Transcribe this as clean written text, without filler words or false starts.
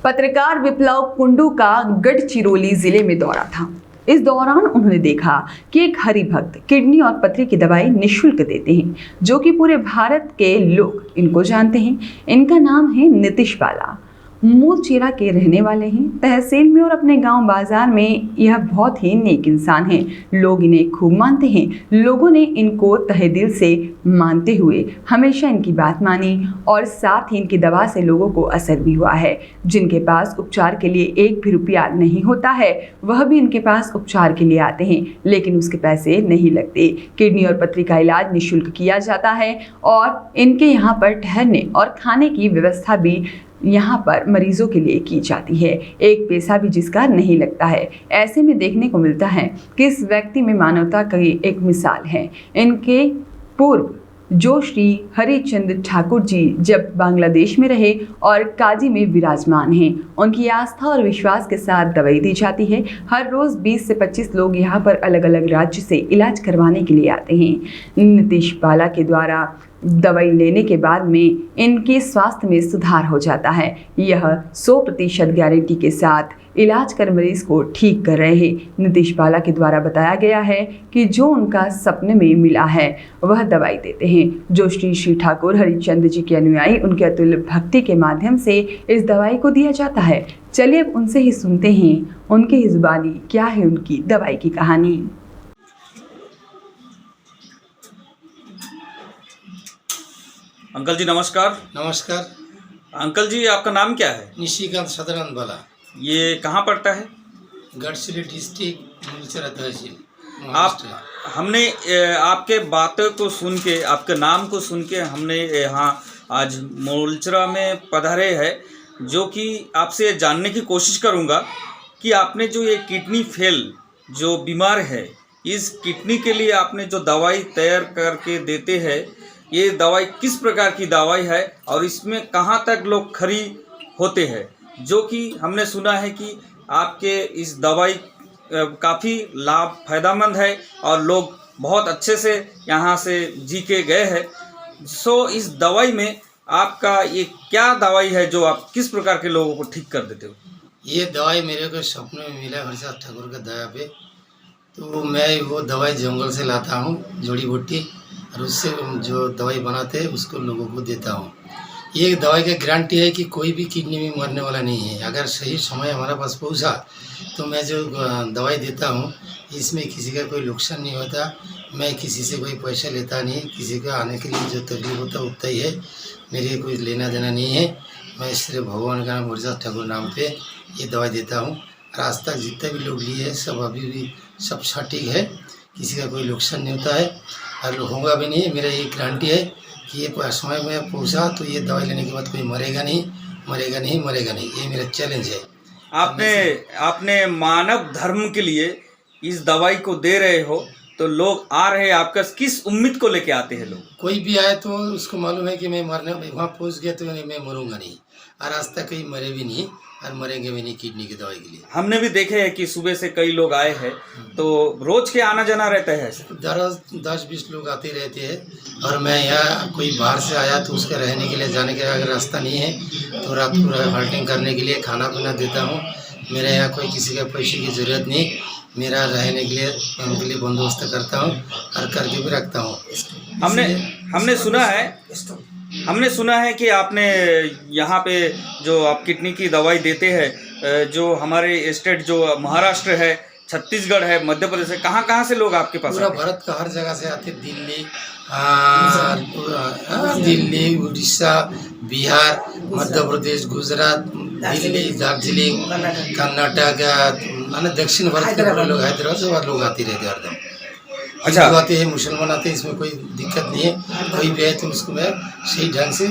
पत्रकार विप्लव कुंडू का गढ़चिरौली जिले में दौरा था। इस दौरान उन्होंने देखा कि एक हरिभक्त किडनी और पथरी की दवाई निःशुल्क देते हैं, जो कि पूरे भारत के लोग इनको जानते हैं। इनका नाम है नीतीश बाला। मूल चेरा के रहने वाले हैं। तहसील में और अपने गांव बाजार में यह बहुत ही नेक इंसान हैं। लोग इन्हें खूब मानते हैं। लोगों ने इनको तहे दिल से मानते हुए हमेशा इनकी बात मानी और साथ ही इनकी दवा से लोगों को असर भी हुआ है। जिनके पास उपचार के लिए एक भी रुपया नहीं होता है, वह भी इनके पास उपचार के लिए आते हैं, लेकिन उसके पैसे नहीं लगते। किडनी और पथरी का इलाज निःशुल्क किया जाता है और इनके यहाँ पर ठहरने और खाने की व्यवस्था भी यहाँ पर मरीजों के लिए की जाती है। एक पैसा भी जिसका नहीं लगता है। ऐसे में देखने को मिलता है कि इस व्यक्ति में मानवता की एक मिसाल है। इनके पूर्व जो श्री हरिचंद ठाकुर जी जब बांग्लादेश में रहे और काजी में विराजमान हैं, उनकी आस्था और विश्वास के साथ दवाई दी जाती है। हर रोज़ 20 से 25 लोग यहाँ पर अलग अलग राज्य से इलाज करवाने के लिए आते हैं। नीतीश बाला के द्वारा दवाई लेने के बाद में इनके स्वास्थ्य में सुधार हो जाता है। यह 100% गारंटी के साथ इलाज कर मरीज को ठीक कर रहे हैं। नीतीश बाला के द्वारा बताया गया है कि जो उनका सपने में मिला है वह दवाई देते हैं। जो श्री ठाकुर हरिचंद जी के अनुयायी उनके अतुल्य भक्ति के माध्यम से इस दवाई को दिया जाता है। चलिए अब उनसे ही सुनते हैं उनके ही जुबानी क्या है उनकी दवाई की कहानी। अंकल जी नमस्कार। नमस्कार। अंकल जी आपका नाम क्या है? निशिकांत सदानंद बाला। ये कहाँ पड़ता है? गढ़चिरौली डिस्ट्रिक्ट मूलचेरा तहसील। हमने आपके बातों को सुन के, आपके नाम को सुन के हमने यहाँ आज मूलचेरा में पधारे हैं, जो कि आपसे जानने की कोशिश करूँगा कि आपने जो ये किडनी फेल जो बीमार है, इस किडनी के लिए आपने जो दवाई तैयार करके देते हैं, ये दवाई किस प्रकार की दवाई है और इसमें कहाँ तक लोग खरी होते हैं? जो कि हमने सुना है कि आपके इस दवाई काफ़ी लाभ फायदेमंद है और लोग बहुत अच्छे से यहाँ से जी के गए हैं। इस दवाई में आपका ये क्या दवाई है जो आप किस प्रकार के लोगों को ठीक कर देते हो? ये दवाई मेरे को सपने में मिला हरिचंद ठाकुर का दया पे। तो मैं वो दवाई जंगल से लाता हूँ, जड़ी बूटी, और उससे जो दवाई बनाते हैं उसको लोगों को देता हूँ। ये दवाई का गारंटी है कि कोई भी किडनी में मरने वाला नहीं है। अगर सही समय हमारे पास पहुँचा तो मैं जो दवाई देता हूँ इसमें किसी का कोई नुकसान नहीं होता। मैं किसी से कोई पैसा लेता नहीं। किसी का आने के लिए जो तकलीफ होता है उतना ही है, मेरे कोई लेना देना नहीं है। मैं सिर्फ भगवान का नाम हरिचंद ठाकुर नाम पे ये दवाई देता हूँ। और आज तक जितने भी लोग लिए हैं सब अभी भी सब सटीक है, किसी का कोई नुकसान नहीं होता है और होगा भी नहीं। मेरा ये गारंटी है कि ये समय में पहुँचा तो ये दवाई लेने के बाद कोई मरेगा नहीं, मरेगा नहीं, मरेगा नहीं। ये मेरा चैलेंज है। आपने मानव धर्म के लिए इस दवाई को दे रहे हो, तो लोग आ रहे हैं आपका किस उम्मीद को लेके आते हैं? लोग कोई भी आए तो उसको मालूम है कि मैं मरने वहाँ पहुँच गया तो मैं मरूंगा नहीं, और आज तक कहीं मरे भी नहीं और मरेंगे भी नहीं किडनी की दवाई के लिए। हमने भी देखे हैं कि सुबह से कई लोग आए हैं, तो रोज के आना जाना रहता है? 10-20 लोग आते रहते हैं। और मैं यहाँ कोई बाहर से आया तो उसका रहने के लिए जाने का अगर रास्ता नहीं है तो रात को हॉल्टिंग करने के लिए खाना पीना देता हूँ। मेरे यहाँ कोई किसी का पैसे की ज़रूरत नहीं, मेरा रहने के लिए उनके लिए बंदोबस्त करता हूँ और करके भी रखता हूँ। हमने सुना है कि आपने यहाँ पे जो आप किडनी की दवाई देते हैं, जो हमारे स्टेट जो महाराष्ट्र है, छत्तीसगढ़ है, मध्य प्रदेश है, कहाँ से लोग आपके पास? पूरा भारत का हर जगह से आते। दिल्ली, उड़ीसा, बिहार, मध्य प्रदेश, गुजरात, दिल्ली, दार्जिलिंग, कर्नाटक, माने दक्षिण भारत के लोग, हैदराबाद से लोग आते रहते हरदम। अच्छा, आते हैं, मुसलमान आते हैं, इसमें कोई दिक्कत नहीं है। कोई भी है तो उसको मैं सही ढंग से